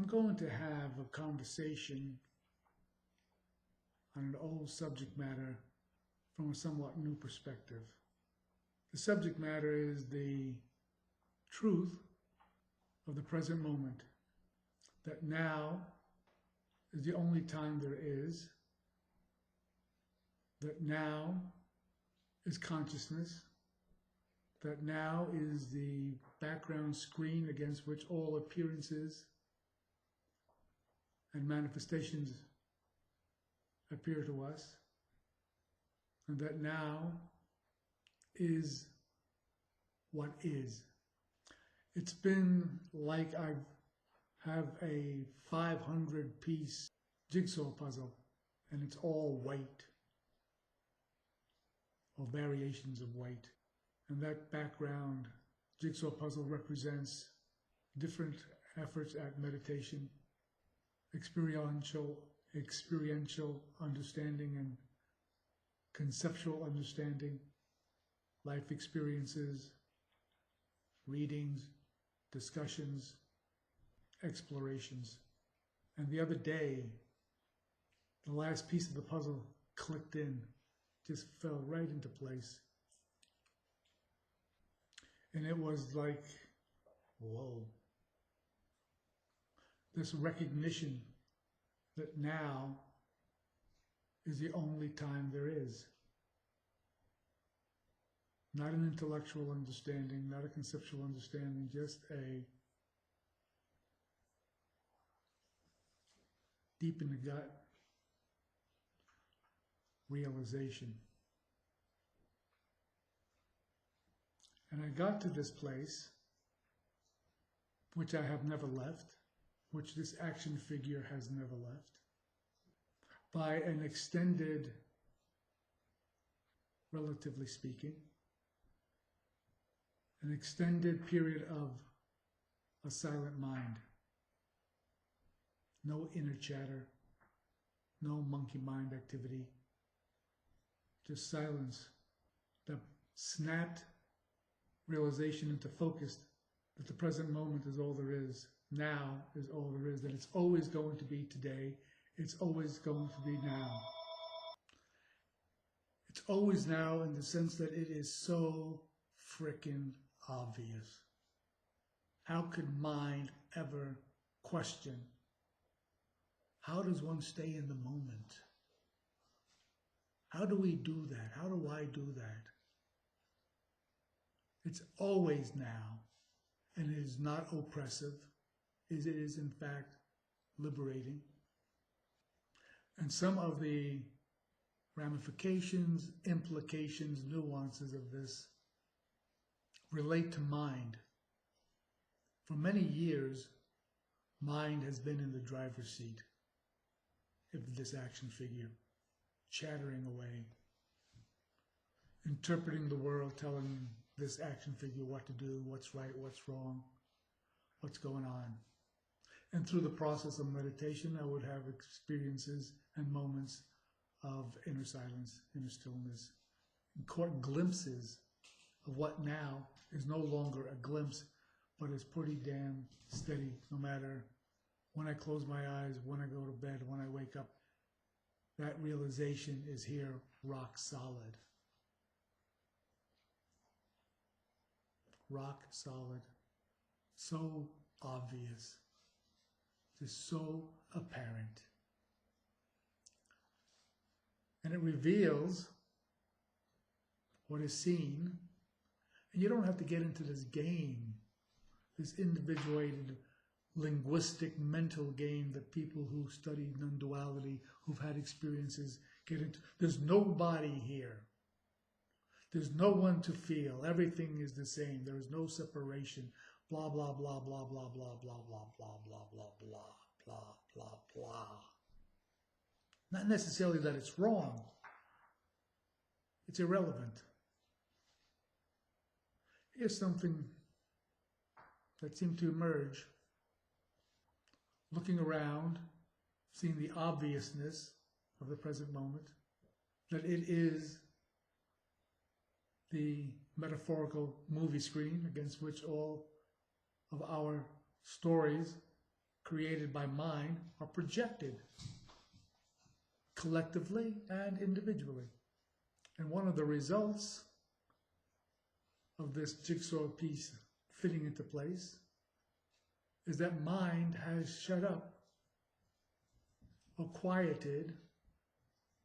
I'm going to have a conversation on an old subject matter from a somewhat new perspective. The subject matter is the truth of the present moment, that now is the only time there is, that now is consciousness, that now is the background screen against which all appearances and manifestations appear to us, and that now is what is. It's been like I have a 500-piece jigsaw puzzle, and it's all white, or variations of white. And that background jigsaw puzzle represents different efforts at meditation, experiential understanding and conceptual understanding, life experiences, readings, discussions, explorations. And the other day, the last piece of the puzzle clicked in, just fell right into place. And it was like, whoa. This recognition that now is the only time there is. Not an intellectual understanding, not a conceptual understanding, just a deep in the gut realization. And I got to this place, which I have never left, which this action figure has never left, by an extended, relatively speaking, an extended period of a silent mind. No inner chatter, no monkey mind activity, just silence that snapped realization into focus that the present moment is all there is, now is all there is, that it's always going to be today, it's always going to be now. It's always now in the sense that it is so frickin' obvious. How could mind ever question? How does one stay in the moment? How do we do that? How do I do that? It's always now, and it is not oppressive. It is, in fact, liberating. And some of the ramifications, implications, nuances of this relate to mind. For many years, mind has been in the driver's seat of this action figure, chattering away, interpreting the world, telling this action figure what to do, what's right, what's wrong, what's going on. And through the process of meditation, I would have experiences and moments of inner silence, inner stillness, and caught glimpses of what now is no longer a glimpse, but is pretty damn steady, no matter when I close my eyes, when I go to bed, when I wake up. That realization is here, rock solid. Rock solid. So obvious. Just so apparent. And it reveals what is seen. And you don't have to get into this game, this individuated linguistic mental game that people who study non-duality, who've had experiences, get into. There's nobody here. There's no one to feel. Everything is the same. There is no separation. Blah, blah, blah, blah, blah, blah, blah, blah, blah, blah, blah, blah, blah, blah, blah. Not necessarily that it's wrong. It's irrelevant. Here's something that seemed to emerge. Looking around, seeing the obviousness of the present moment, that it is the metaphorical movie screen against which all of our stories created by mind are projected collectively and individually. And one of the results of this jigsaw piece fitting into place is that mind has shut up or quieted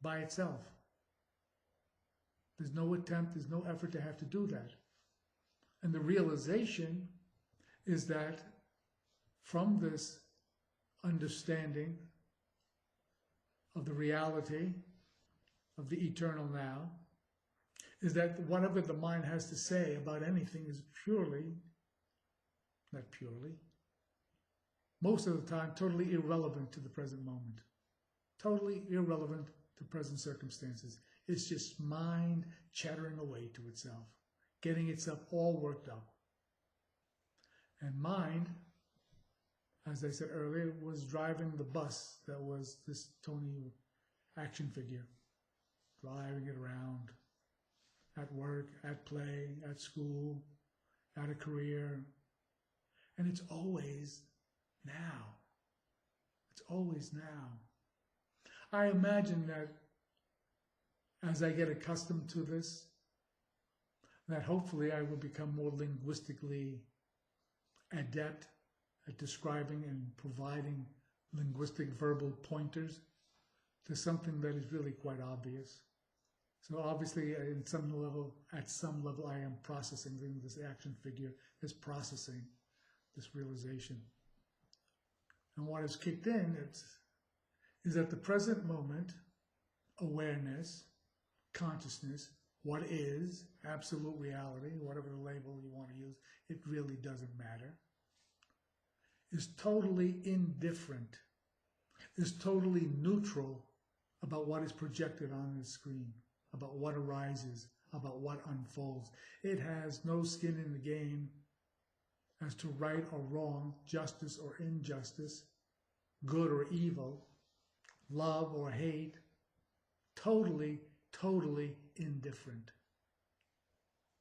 by itself. There's no attempt, there's no effort to have to do that. And the realization is that from this understanding of the reality of the eternal now, is that whatever the mind has to say about anything is most of the time totally irrelevant to the present moment. Totally irrelevant to present circumstances. It's just mind chattering away to itself, getting itself all worked up. And mind, as I said earlier, was driving the bus that was this Tony action figure, driving it around at work, at play, at school, at a career. And it's always now. It's always now. I imagine that as I get accustomed to this, that hopefully I will become more linguistically adept at describing and providing linguistic verbal pointers to something that is really quite obvious. So obviously, at some level, I am processing this action figure, is processing this realization. And what has kicked in is at the present moment, awareness, consciousness, what is absolute reality, whatever the label you want to use, it really doesn't matter, is totally indifferent, is totally neutral about what is projected on the screen, about what arises, about what unfolds. It has no skin in the game as to right or wrong, justice or injustice, good or evil, love or hate. Totally, totally indifferent.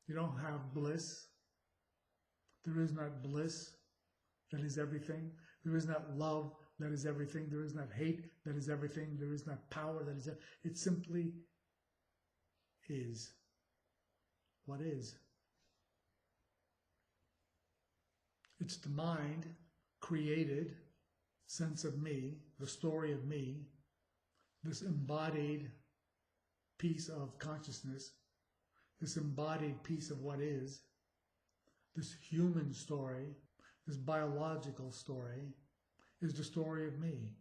You don't have bliss. There is not bliss that is everything. There is not love that is everything. There is not hate that is everything. There is not power that is everything. It simply is what is. It's the mind created sense of me, the story of me, this embodied piece of consciousness, this embodied piece of what is, this human story, this biological story, is the story of me.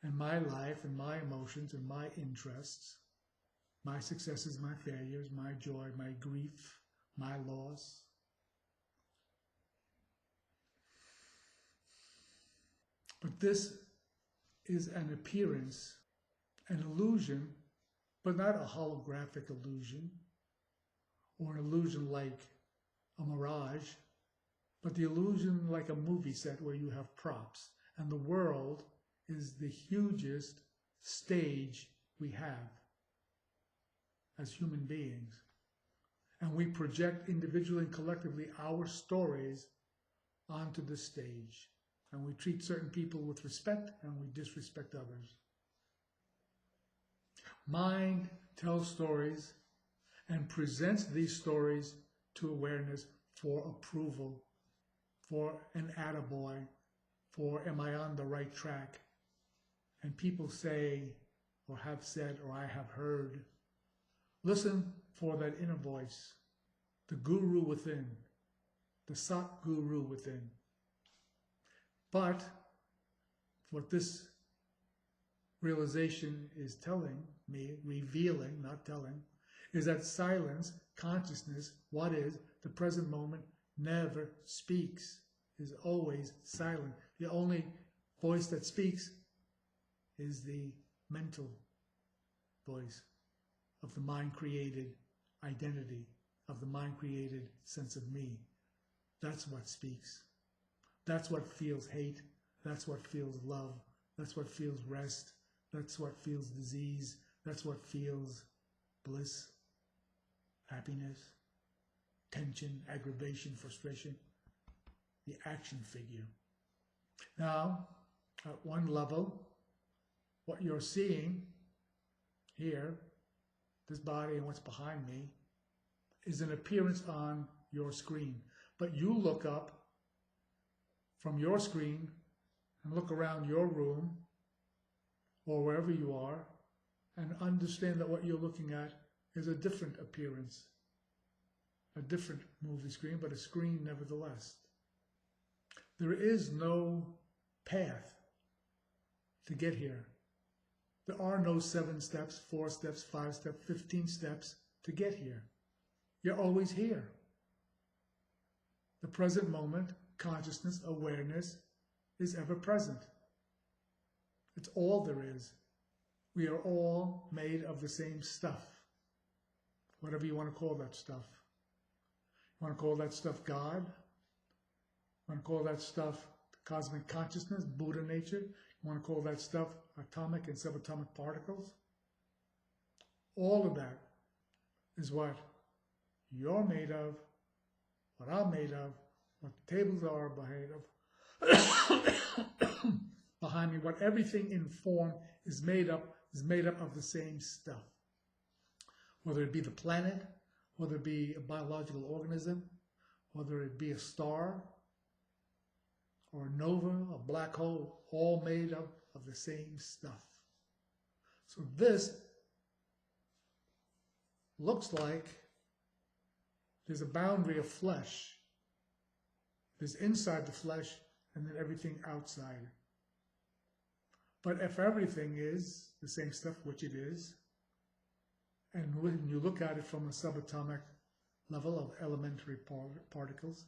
And my life and my emotions and my interests, my successes, my failures, my joy, my grief, my loss. But this is an appearance, an illusion, but not a holographic illusion, or an illusion like a mirage, but the illusion like a movie set where you have props, and the world is the hugest stage we have as human beings. And we project individually and collectively our stories onto the stage. And we treat certain people with respect and we disrespect others. Mind tells stories and presents these stories to awareness for approval, for an attaboy, for am I on the right track? And people say, or have said, or I have heard, listen for that inner voice, the guru within, the Sat Guru within. But what this realization is telling me, revealing, not telling, is that silence, consciousness, what is, the present moment, never speaks, is always silent. The only voice that speaks is the mental voice of the mind-created identity, of the mind-created sense of me. That's what speaks. That's what feels hate. That's what feels love. That's what feels rest. That's what feels disease. That's what feels bliss, happiness, tension, aggravation, frustration. The action figure. Now, at one level, what you're seeing here, this body and what's behind me, is an appearance on your screen. But you look up from your screen and look around your room or wherever you are and understand that what you're looking at is a different appearance, a different movie screen, but a screen nevertheless. There is no path to get here. There are no 7 steps, 4 steps, 5 steps, 15 steps to get here. You're always here. The present moment, consciousness, awareness is ever present. It's all there is. We are all made of the same stuff. Whatever you want to call that stuff. You want to call that stuff God? You want to call that stuff cosmic consciousness, Buddha nature? You want to call that stuff atomic and subatomic particles? All of that is what you're made of, what I'm made of, what the tables are made of, behind me, what everything in form is made up of the same stuff. Whether it be the planet, whether it be a biological organism, whether it be a star, or a nova, a black hole, all made up of the same stuff. So this looks like there's a boundary of flesh. There's inside the flesh and then everything outside. But if everything is the same stuff, which it is, and when you look at it from a subatomic level of elementary particles,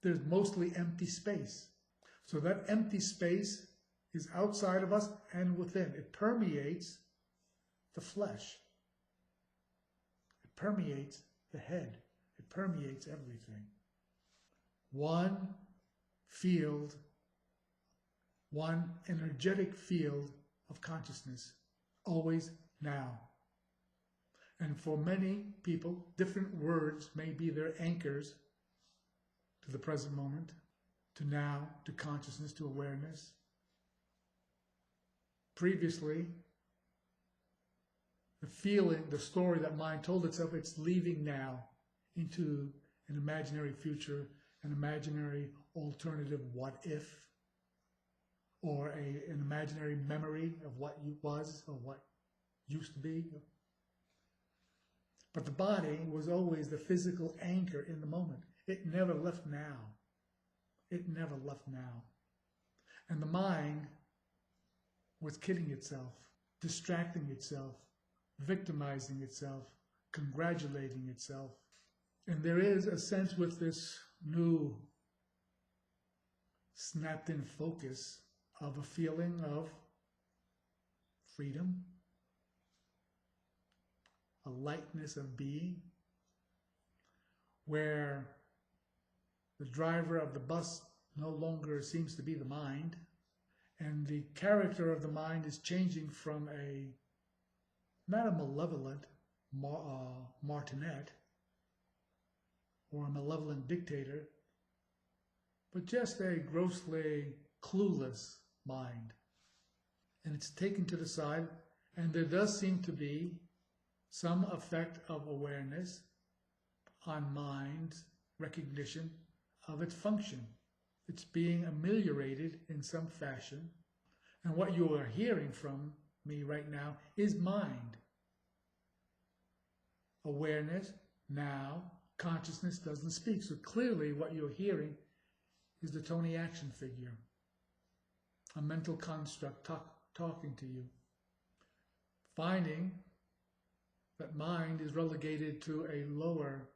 there's mostly empty space. So that empty space is outside of us and within. It permeates the flesh. It permeates the head. It permeates everything. One field, one energetic field of consciousness, always now. And for many people, different words may be their anchors to the present moment, to now, to consciousness, to awareness. Previously, the feeling, the story that mind told itself, it's leaving now into an imaginary future, an imaginary alternative what if, or an imaginary memory of what was or what used to be. But the body was always the physical anchor in the moment. It never left now. It never left now. And the mind was kidding itself, distracting itself, victimizing itself, congratulating itself. And there is a sense with this new snapped in focus of a feeling of freedom, a lightness of being, where the driver of the bus no longer seems to be the mind, and the character of the mind is changing from not a malevolent martinet or a malevolent dictator, but just a grossly clueless mind. And it's taken to the side, and there does seem to be some effect of awareness on mind's recognition of its function. It's being ameliorated in some fashion. And what you are hearing from me right now is mind. Awareness, now, consciousness doesn't speak. So clearly what you're hearing is the Tony action figure, a mental construct talking to you, finding that mind is relegated to a lower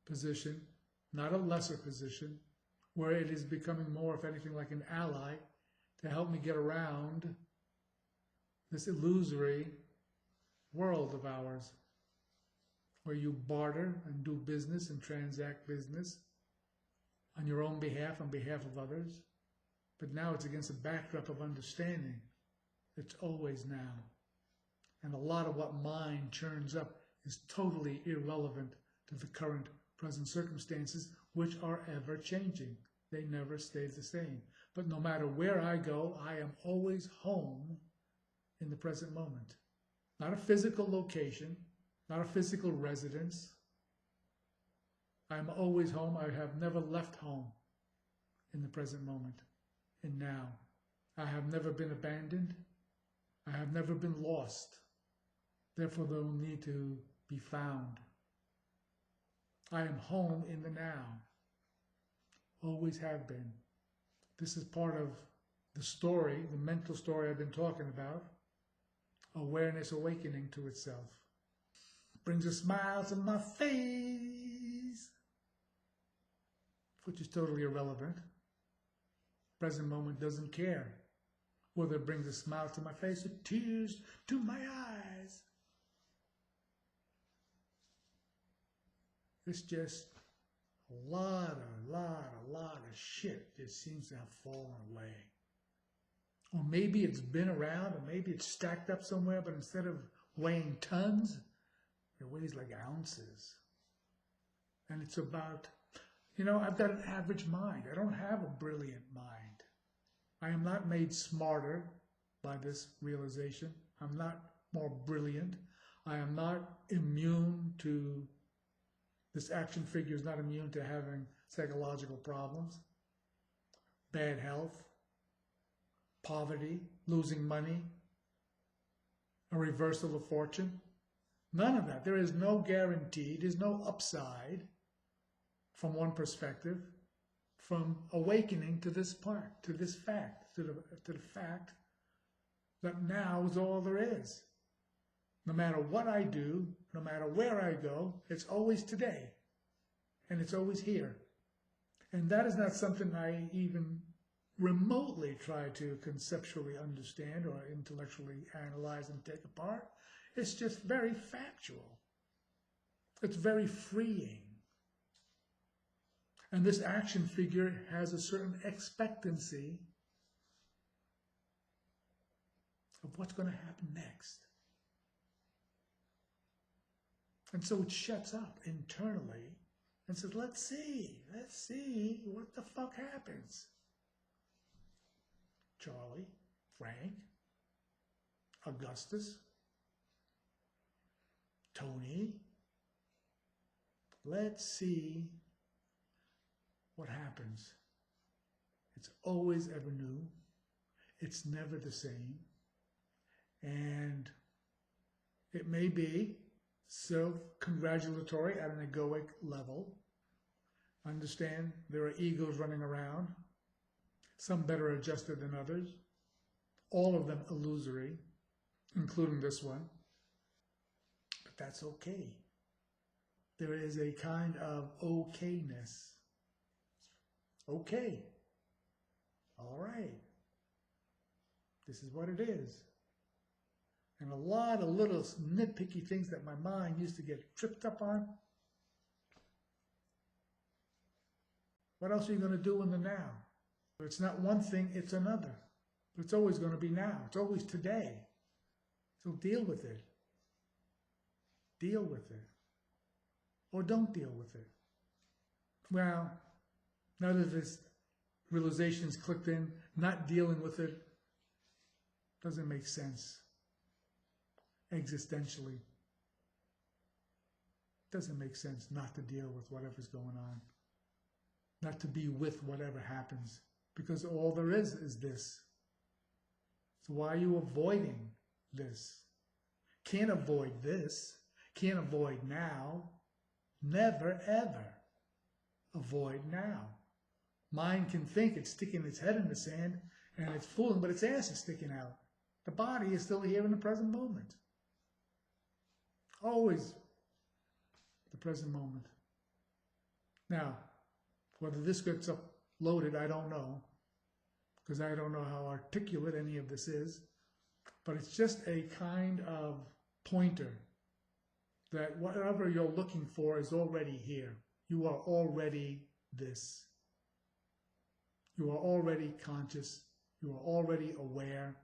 position, not a lesser position, where it is becoming more, if anything, like an ally to help me get around this illusory world of ours, where you barter and do business and transact business on your own behalf, on behalf of others. But now it's against a backdrop of understanding. It's always now. And a lot of what mind churns up is totally irrelevant to the current present circumstances, which are ever changing. They never stay the same. But no matter where I go, I am always home in the present moment. Not a physical location, not a physical residence. I'm always home. I have never left home in the present moment, and now. I have never been abandoned. I have never been lost. Therefore, they will need to be found. I am home in the now. Always have been. This is part of the story, the mental story I've been talking about. Awareness awakening to itself. Brings a smile to my face, which is totally irrelevant. Present moment doesn't care whether it brings a smile to my face or tears to my eyes. It's just a lot of shit just seems to have fallen away. Or maybe it's been around, or maybe it's stacked up somewhere, but instead of weighing tons, it weighs like ounces. And it's about, I've got an average mind. I don't have a brilliant mind. I am not made smarter by this realization. I'm not more brilliant. I am not immune to, this action figure is not immune to having psychological problems, bad health, poverty, losing money, a reversal of fortune. None of that. There is no guarantee. There's no upside from one perspective, from awakening to this part, to this fact, to the fact that now is all there is. No matter what I do, no matter where I go, it's always today. And it's always here. And that is not something I even remotely try to conceptually understand or intellectually analyze and take apart. It's just very factual. It's very freeing. And this action figure has a certain expectancy of what's going to happen next. And so it shuts up internally and says, let's see what the fuck happens. Charlie, Frank, Augustus, Tony, let's see what happens. It's always ever new. It's never the same. And it may be self-congratulatory at an egoic level. Understand there are egos running around, some better adjusted than others, all of them illusory, including this one. But that's okay. There is a kind of okayness. Okay. All right. This is what it is. And a lot of little nitpicky things that my mind used to get tripped up on. What else are you going to do in the now? It's not one thing, it's another. But it's always going to be now. It's always today. So deal with it. Deal with it. Or don't deal with it. Well, now that this realization's clicked in, not dealing with it doesn't make sense. Existentially. It doesn't make sense not to deal with whatever's going on. Not to be with whatever happens. Because all there is this. So why are you avoiding this? Can't avoid this. Can't avoid now. Never, ever avoid now. Mind can think it's sticking its head in the sand and it's fooling, but its ass is sticking out. The body is still here in the present moment. Always the present moment. Now, whether this gets uploaded, I don't know, because I don't know how articulate any of this is, but it's just a kind of pointer that whatever you're looking for is already here. You are already this. You are already conscious. You are already aware.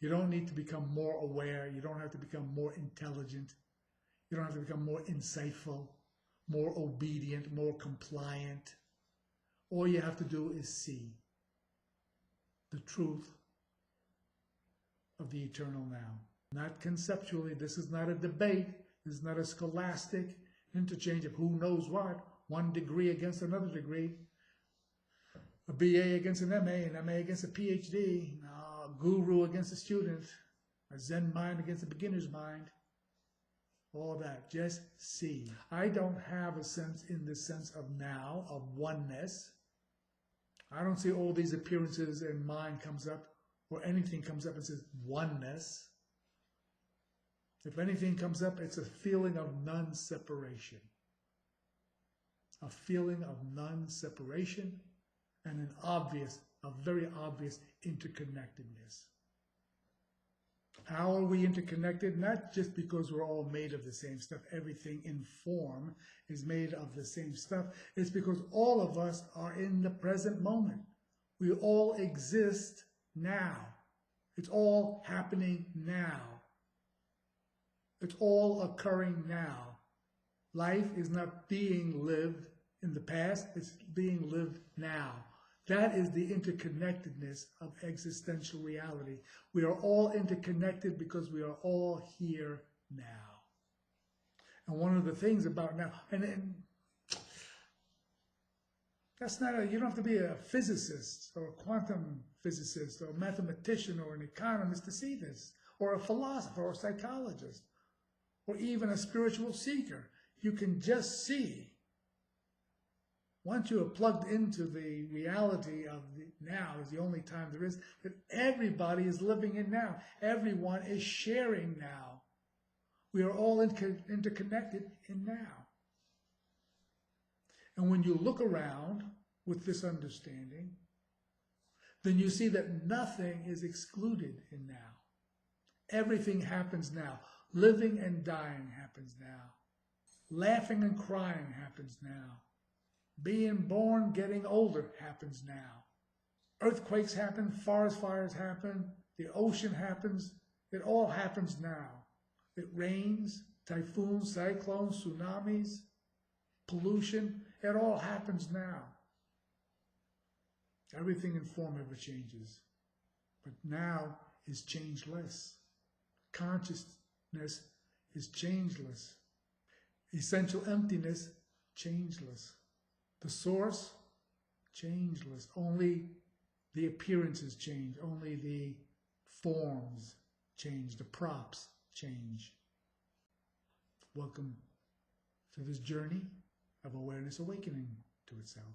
You don't need to become more aware. You don't have to become more intelligent. You don't have to become more insightful, more obedient, more compliant, All you have to do is see the truth of the eternal now. Not conceptually. This is not a debate. This is not a scholastic interchange of who knows what. One degree against another degree. A BA against an MA, an MA against a PhD. A guru against a student. A Zen mind against a beginner's mind. All that. Just see. I don't have a sense in the sense of now, of oneness. I don't see all these appearances and mind comes up, or anything comes up and says oneness. If anything comes up, it's a feeling of non-separation. A feeling of non-separation and a very obvious interconnectedness. How are we interconnected? Not just because we're all made of the same stuff. Everything in form is made of the same stuff. It's because all of us are in the present moment. We all exist now. It's all happening now. It's all occurring now. Life is not being lived in the past. It's being lived now. That is the interconnectedness of existential reality. We are all interconnected because we are all here now. And one of the things about now, and that's not you don't have to be a physicist or a quantum physicist or a mathematician or an economist to see this, or a philosopher or a psychologist, or even a spiritual seeker. You can just see. Once you are plugged into the reality of the now is the only time there is, that everybody is living in now. Everyone is sharing now. We are all interconnected in now. And when you look around with this understanding, then you see that nothing is excluded in now. Everything happens now. Living and dying happens now. Laughing and crying happens now. Being born, getting older happens now. Earthquakes happen, forest fires happen, the ocean happens. It all happens now. It rains, typhoons, cyclones, tsunamis, pollution. It all happens now. Everything in form ever changes. But now is changeless. Consciousness is changeless. Essential emptiness, changeless. The source, changeless. Only the appearances change. Only the forms change. The props change. Welcome to this journey of awareness awakening to itself.